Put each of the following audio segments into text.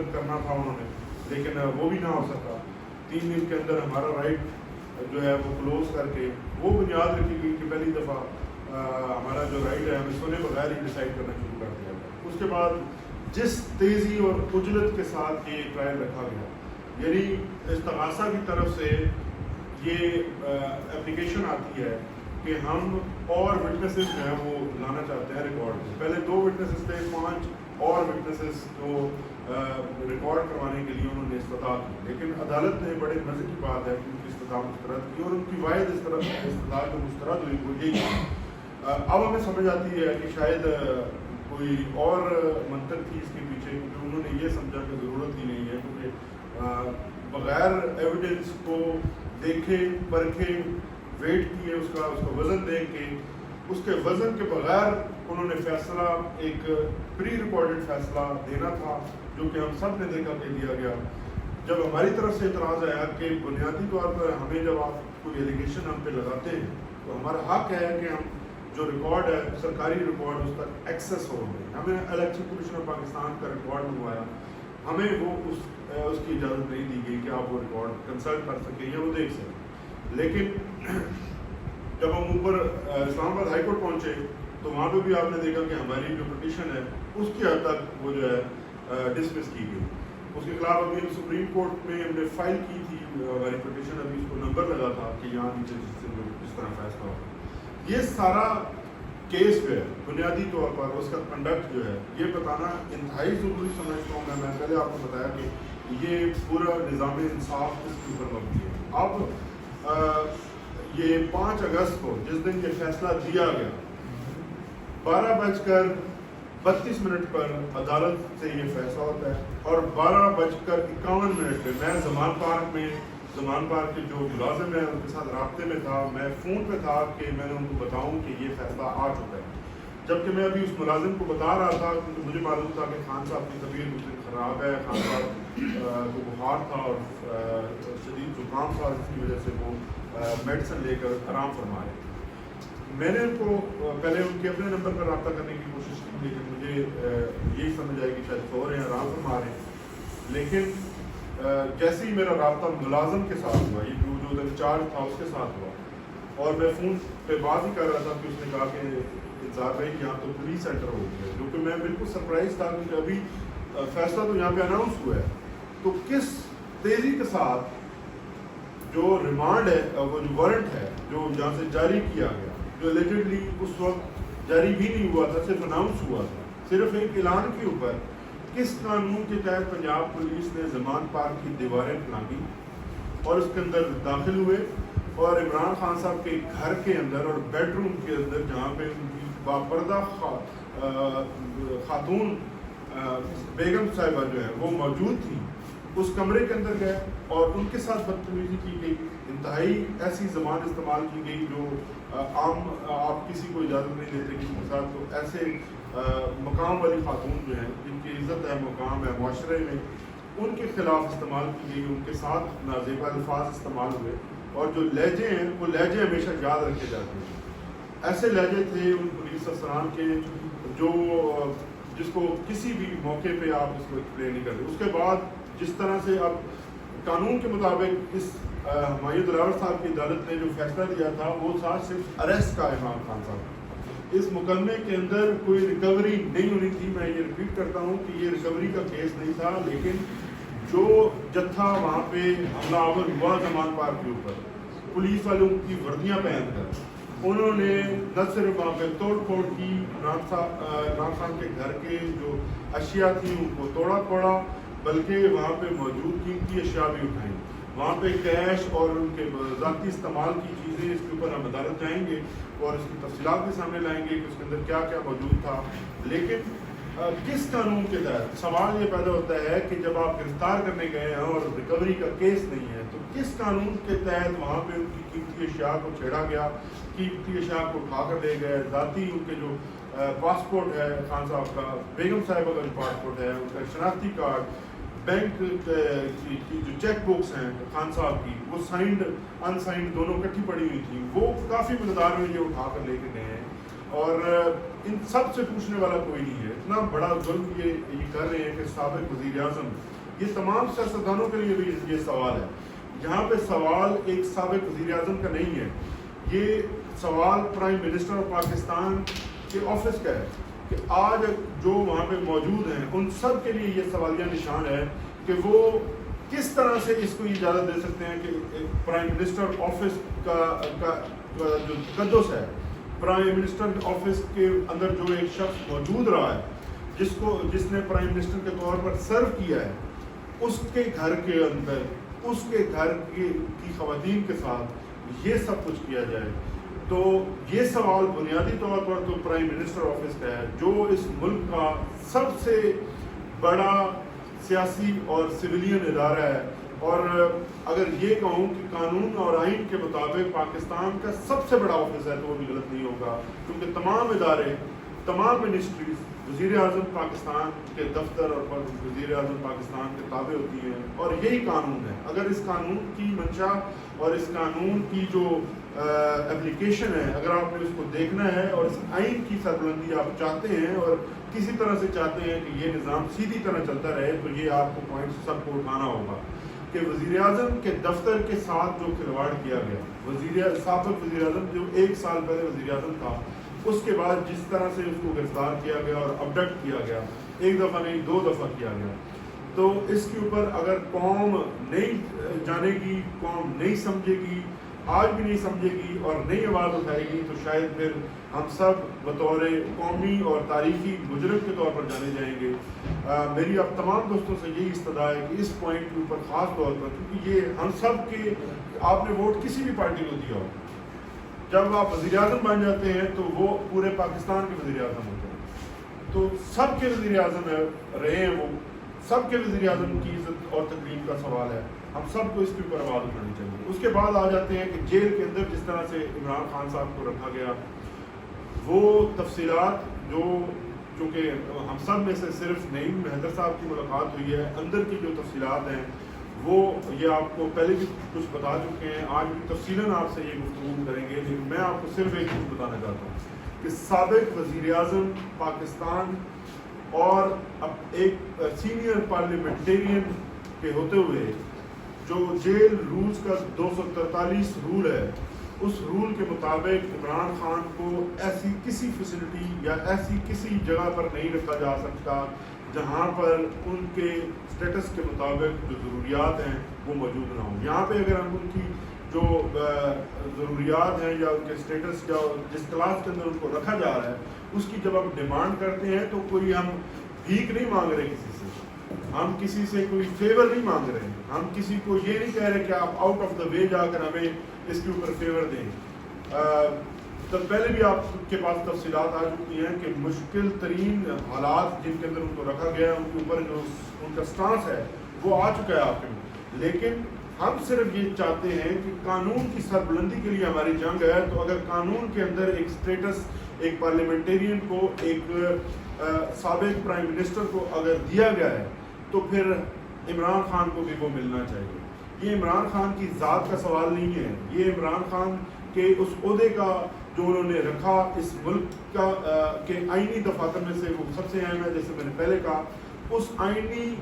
مدد کرنا تھا انہوں نے، لیکن وہ بھی نہ ہو سکا. 3 دن کے اندر ہمارا رائٹ جو ہے وہ کلوز کر کے وہ بنیاد رکھی گئی کہ پہلی دفعہ ہمارا جو رائٹ ہے ہمیں سنے بغیر ہی ڈیسائیڈ کرنا شروع کر دیا گیا. اس کے بعد جس تیزی اور عجلت کے ساتھ یہ ٹرائل رکھا گیا، یعنی استغاثہ کی طرف سے یہ اپلیکیشن آتی ہے کہ ہم اور وٹنسز جو ہیں وہ لانا چاہتے ہیں ریکارڈ میں. پہلے 2 وٹنسز تھے، 5 اور وٹنسز کو ریکارڈ کروانے کے لیے انہوں نے استدعا کی، لیکن عدالت نے بڑے مزے کی بات ہے کہ ان کی استدعا مسترد کی، اور ان کی واحد استدعا جو مسترد ہوئی وہ یہی ہے. اب ہمیں سمجھ آتی ہے کہ شاید کوئی اور منطق تھی اس کے پیچھے، کیونکہ انہوں نے یہ سمجھا کہ ضرورت ہی نہیں ہے، کیونکہ بغیر ایویڈنس کو دیکھے پرکھے ویٹ کیے اس کا وزن دیکھ کے اس کے وزن کے بغیر انہوں نے فیصلہ ایک پری ریکارڈڈ فیصلہ دینا تھا، جو کہ ہم سب نے دیکھا کہ دیا گیا. جب ہماری طرف سے اعتراض آیا کہ بنیادی طور پر ہمیں جب آپ کوئی ایلیگیشن ہم پہ لگاتے ہیں تو ہمارا حق ہے کہ ہم جو ریکارڈ ہے سرکاری ریکارڈ اس تک ایکسیس ہو گئے. ہمیں الیکشن کمیشن آف پاکستان کا ریکارڈ منگوایا، ہمیں وہ اس کی اجازت نہیں دی گئی کہ آپ وہ ریکارڈ کنسلٹ کر سکیں یا وہ دیکھ سکیں. لیکن جب ہم اوپر اسلام آباد ہائی کورٹ پہنچے تو وہاں پہ بھی آپ نے دیکھا کہ ہماری جو پٹیشن ہے اس کی حد تک وہ جو ہے ڈسمس کی گئی. اس کے خلاف ابھی ہم سپریم کورٹ میں ہم نے فائل کی تھی ہماری پٹیشن، ابھی اس کو نمبر لگا تھا کہ یہاں نیچے جس طرح فیصلہ ہو. یہ سارا کیس جو ہے بنیادی طور پر اس کا کنڈکٹ جو ہے یہ بتانا انتہائی ضروری سمجھتا ہوں. میں پہلے آپ کو بتایا کہ یہ پورا نظام انصاف اس کے اوپر مبنی ہے. اب یہ 5 اگست کو جس دن یہ فیصلہ دیا گیا 12:32 پر عدالت سے یہ فیصلہ ہوتا ہے، اور 12:51 پہ میں زمان پارک کے جو ملازم ہیں ان کے ساتھ رابطے میں تھا. میں فون پہ تھا کہ میں نے ان کو بتاؤں کہ یہ فیصلہ آ چکا ہے. جبکہ میں ابھی اس ملازم کو بتا رہا تھا کیونکہ مجھے معلوم تھا کہ خان صاحب کی طبیعت اس دن خراب ہے، خان صاحب کو بخار تھا اور شدید زکام تھا، جس کی وجہ سے وہ میڈیسن لے کر آرام فرما رہے. میں نے ان کو پہلے ان کے اپنے نمبر پر رابطہ کرنے کی کوشش کی، لیکن مجھے یہی سمجھ آئی کہ شاید سو رہے ہیں، آرام فرما رہے ہیں. لیکن جیسے ہی میرا رابطہ ملازم کے ساتھ ہوا، یہ جو انچارج تھا اس کے ساتھ ہوا، اور میں فون پہ بات ہی کر رہا تھا کہ اس نے کہا کہ انتظار رہی کہ یہاں تو پولیس سینٹر ہو گیا، جو کہ میں بالکل سرپرائز تھا کیونکہ ابھی فیصلہ تو یہاں پہ اناؤنس ہوا ہے. تو کس تیزی کے ساتھ جو ریمانڈ ہے، وہ جو وارنٹ ہے جو یہاں سے جاری کیا گیا، جو الیجڈلی اس وقت جاری بھی نہیں ہوا تھا، صرف اناؤنس ہوا تھا، صرف ایک اعلان کے اوپر، کس قانون کے تحت پنجاب پولیس نے زمان پارک کی دیواریں پھلانگی اور اس کے اندر داخل ہوئے اور عمران خان صاحب کے گھر کے اندر اور بیڈ روم کے اندر جہاں پہ ان کی باپردہ خاتون بیگم صاحبہ جو ہے وہ موجود تھی، اس کمرے کے اندر گئے اور ان کے ساتھ بدتمیزی کی گئی. انتہائی ایسی زبان استعمال کی گئی جو عام آپ کسی کو اجازت نہیں دیتے کسی کے ساتھ. تو ایسے مقام والی خاتون جو ہیں جن کی عزت ہے، مقام ہے معاشرے میں، ان کے خلاف استعمال کی گئی، ان کے ساتھ نازیبا الفاظ استعمال ہوئے. اور جو لہجے ہیں وہ لہجے ہمیشہ یاد رکھے جاتے ہیں. ایسے لہجے تھے ان پولیس افسران کے جو جس کو کسی بھی موقع پہ آپ اس کو ایکسپلین نہیں کرتے. اس کے بعد جس طرح سے اب قانون کے مطابق اس ہمایوں دلاور صاحب کی عدالت نے جو فیصلہ دیا تھا وہ تھا صرف اریسٹ کا عمران خان صاحب. اس مقدمے کے اندر کوئی ریکوری نہیں ہونی تھی. میں یہ ریپیٹ کرتا ہوں کہ یہ ریکوری کا کیس نہیں تھا، لیکن جو جتھا وہاں پہ حملہ آور ہوا زمان پارک کے اوپر، پولیس والوں کی وردیاں پہن کر انہوں نے نہ صرف وہاں پہ توڑ پھوڑ کی، عمران خان کے گھر کے جو اشیاء تھیں ان کو توڑا پھوڑا، بلکہ وہاں پہ موجود قیمتی اشیاء بھی اٹھائیں. وہاں پہ کیش اور ان کے ذاتی استعمال کی چیزیں، اس کے اوپر ہم عدالت جائیں گے اور اس کی تفصیلات بھی سامنے لائیں گے کہ اس کے اندر کیا کیا موجود تھا. لیکن کس قانون کے تحت سوال یہ پیدا ہوتا ہے کہ جب آپ گرفتار کرنے گئے ہیں اور ریکوری کا کیس نہیں ہے تو کس قانون کے تحت وہاں پہ ان کی قیمتی اشیاء کو چھیڑا گیا، قیمتی اشیاء کو اٹھا کر لے گئے. ذاتی ان کے جو پاسپورٹ ہے خان صاحب کا، بیگم صاحبہ کا جو پاسپورٹ ہے، ان کا شناختی کارڈ، بینک کی جو چیک بکس ہیں خان صاحب کی، وہ سائنڈ ان سائنڈ دونوں کٹھی پڑی ہوئی تھی، وہ کافی مقدار میں یہ اٹھا کر لے کے گئے ہیں. اور ان سب سے پوچھنے والا کوئی نہیں ہے. اتنا بڑا ظلم یہ کر رہے ہیں کہ سابق وزیر اعظم, یہ تمام سیاستدانوں کے لیے بھی یہ سوال ہے. یہاں پہ سوال ایک سابق وزیر اعظم کا نہیں ہے, یہ سوال پرائم منسٹر آف پاکستان کے آفس کا ہے کہ آج جو وہاں پہ موجود ہیں ان سب کے لیے یہ سوالیہ نشان ہے کہ وہ کس طرح سے اس کو اجازت دے سکتے ہیں کہ پرائم منسٹر آفس کا جو تقدس ہے, پرائم منسٹر آفس کے اندر جو ایک شخص موجود رہا ہے جس نے پرائم منسٹر کے طور پر سرو کیا ہے, اس کے گھر کے اندر اس کے گھر کی خواتین کے ساتھ یہ سب کچھ کیا جائے. تو یہ سوال بنیادی طور پر تو پرائم منسٹر آفس کا ہے, جو اس ملک کا سب سے بڑا سیاسی اور سویلین ادارہ ہے. اور اگر یہ کہوں کہ قانون اور آئین کے مطابق پاکستان کا سب سے بڑا آفس ہے تو وہ بھی غلط نہیں ہوگا, کیونکہ تمام ادارے, تمام منسٹریز وزیر اعظم پاکستان کے دفتر اور وزیر اعظم پاکستان کے تابع ہوتی ہیں, اور یہی قانون ہے. اگر اس قانون کی منشا اور اس قانون کی جو اپلیکیشن ہے, اگر آپ نے اس کو دیکھنا ہے اور اس آئین کی سربلندی آپ چاہتے ہیں اور کسی طرح سے چاہتے ہیں کہ یہ نظام سیدھی طرح چلتا رہے, تو یہ آپ کو پوائنٹ سب کو اٹھانا ہوگا کہ وزیر اعظم کے دفتر کے ساتھ جو کھلواڑ کیا گیا, سابق وزیر اعظم جو 1 سال پہلے وزیر اعظم تھا, اس کے بعد جس طرح سے اس کو گرفتار کیا گیا اور ابڈکٹ کیا گیا, 1 دفعہ نہیں 2 دفعہ کیا گیا, تو اس کے اوپر اگر قوم نہیں جانے گی, قوم نہیں سمجھے گی, آج بھی نہیں سمجھے گی اور نہیں آواز اٹھائے گی, تو شاید پھر ہم سب بطور قومی اور تاریخی مجرم کے طور پر جانے جائیں گے. میری اب تمام دوستوں سے یہی استدعا ہے کہ اس پوائنٹ کے اوپر خاص طور پر, کیونکہ یہ ہم سب کے, آپ نے ووٹ کسی بھی پارٹی کو دیا ہو, جب آپ وزیر اعظم بن جاتے ہیں تو وہ پورے پاکستان کے وزیر اعظم ہوتے ہیں, تو سب کے وزیر اعظم رہے ہیں, وہ سب کے وزیر اعظم کی عزت اور تکریم کا سوال ہے, ہم سب کو اس کے اوپر آواز اٹھانی چاہیے. اس کے بعد آ جاتے ہیں کہ جیل کے اندر جس طرح سے عمران خان صاحب کو رکھا گیا, وہ تفصیلات جو چونکہ ہم سب میں سے صرف نعیم حیدر صاحب کی ملاقات ہوئی ہے, اندر کی جو تفصیلات ہیں وہ یہ آپ کو پہلے بھی کچھ بتا چکے ہیں, آج بھی تفصیلاً آپ سے یہ گفتگو کریں گے, لیکن میں آپ کو صرف ایک چیز بتانا چاہتا ہوں کہ سابق وزیر اعظم پاکستان اور اب ایک سینئر پارلیمنٹیرین کے ہوتے ہوئے جو جیل رولز کا 243 رول ہے, اس رول کے مطابق عمران خان کو ایسی کسی فیسلٹی یا ایسی کسی جگہ پر نہیں رکھا جا سکتا جہاں پر ان کے اسٹیٹس کے مطابق جو ضروریات ہیں وہ موجود نہ ہوں. یہاں پہ اگر ہم ان کی جو ضروریات ہیں یا ان کے اسٹیٹس یا جس کلاس کے اندر ان کو رکھا جا رہا ہے اس کی جب ہم ڈیمانڈ کرتے ہیں تو کوئی ہم بھیک نہیں مانگ رہے کسی سے, ہم کسی سے کوئی فیور نہیں مانگ رہے ہیں, ہم کسی کو یہ نہیں کہہ رہے کہ آپ آؤٹ آف دا وے جا کر ہمیں اس کے اوپر فیور دیں. تو پہلے بھی آپ کے پاس تفصیلات آ چکی ہیں کہ مشکل ترین حالات جن کے اندر ان کو رکھا گیا ہے, ان کے اوپر جو ان کا سٹانس ہے وہ آ چکا ہے آپ کے میں. لیکن ہم صرف یہ چاہتے ہیں کہ قانون کی سربلندی کے لیے ہماری جنگ ہے, تو اگر قانون کے اندر ایک سٹیٹس ایک پارلیمنٹیرین کو, ایک سابق پرائم منسٹر کو اگر دیا گیا ہے تو پھر عمران خان کو بھی وہ ملنا چاہیے. یہ عمران خان کی ذات کا سوال نہیں ہے, یہ عمران خان کے اس عہدے کا جو انہوں نے رکھا اس ملک کا کے آئینی دفاتر میں سے وہ سب سے اہم ہے. جیسے میں نے پہلے کہا, اس آئینی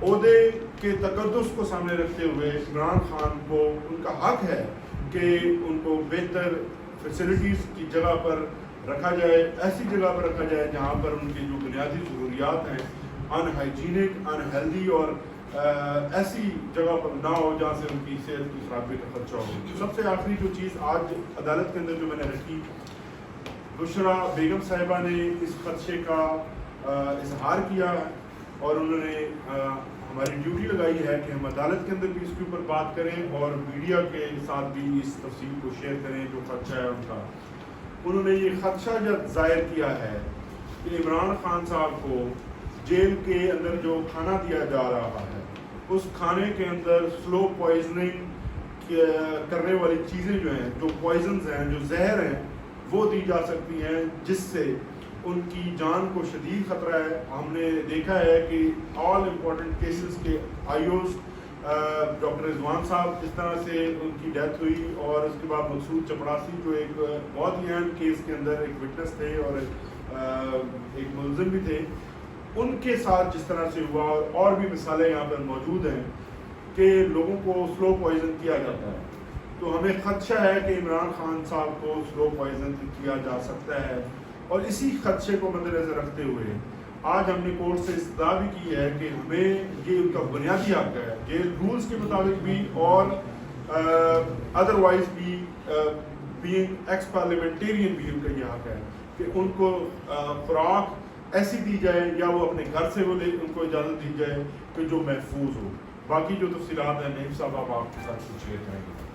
عہدے کے تقدس کو سامنے رکھتے ہوئے عمران خان کو ان کا حق ہے کہ ان کو بہتر فیسلٹیز کی جگہ پر رکھا جائے, ایسی جگہ پر رکھا جائے جہاں پر ان کی جو بنیادی ضروریات ہیں ان ہائیجینک, ان ہیلدی اور ایسی جگہ پر نہ ہو جہاں سے ان کی صحت کی خرابی کا خدشہ ہو. سب سے آخری جو چیز آج عدالت کے اندر جو میں نے رکھی, بشرا بیگم صاحبہ نے اس خدشے کا اظہار کیا اور انہوں نے ہماری ڈیوٹی لگائی ہے کہ ہم عدالت کے اندر بھی اس کے اوپر بات کریں اور میڈیا کے ساتھ بھی اس تفصیل کو شیئر کریں جو خدشہ ہے ان کا. انہوں نے یہ خدشہ جب ظاہر کیا ہے کہ عمران خان صاحب کو جیل کے اندر جو کھانا دیا جا رہا ہے اس کھانے کے اندر سلو پوائزننگ کرنے والی چیزیں جو ہیں, جو پوائزنز ہیں, جو زہر ہیں, وہ دی جا سکتی ہیں جس سے ان کی جان کو شدید خطرہ ہے. ہم نے دیکھا ہے کہ آل امپورٹنٹ کیسز کے آئیوز ڈاکٹر رضوان صاحب جس طرح سے ان کی ڈیتھ ہوئی، اور اس کے بعد مقصود چپڑاسی جو ایک بہت ہی اہم کیس کے اندر ایک وٹنس تھے اور ایک ملزم بھی تھے، ان کے ساتھ جس طرح سے ہوا، اور بھی مثالیں یہاں پر موجود ہیں کہ لوگوں کو سلو پوائزن کیا جاتا ہے. تو ہمیں خدشہ ہے کہ عمران خان صاحب کو سلو پوائزن کیا جا سکتا ہے، اور اسی خدشے کو مد نظر رکھتے ہوئے آج ہم نے کورٹ سے استدعا بھی کی ہے کہ ہمیں یہ ان کا بنیادی حق ہے، جیل رولز کے مطابق بھی اور ادروائز بھی، بینگ ایکس پارلیمنٹیرین بھی ان کا یہ حق ہے کہ ان کو خوراک ایسی دی جائے یا وہ اپنے گھر سے وہ ان کو اجازت دی جائے کہ جو محفوظ ہو. باقی جو تفصیلات ہیں نعیم صاحب آپ کے ساتھ شیئر کریں گے.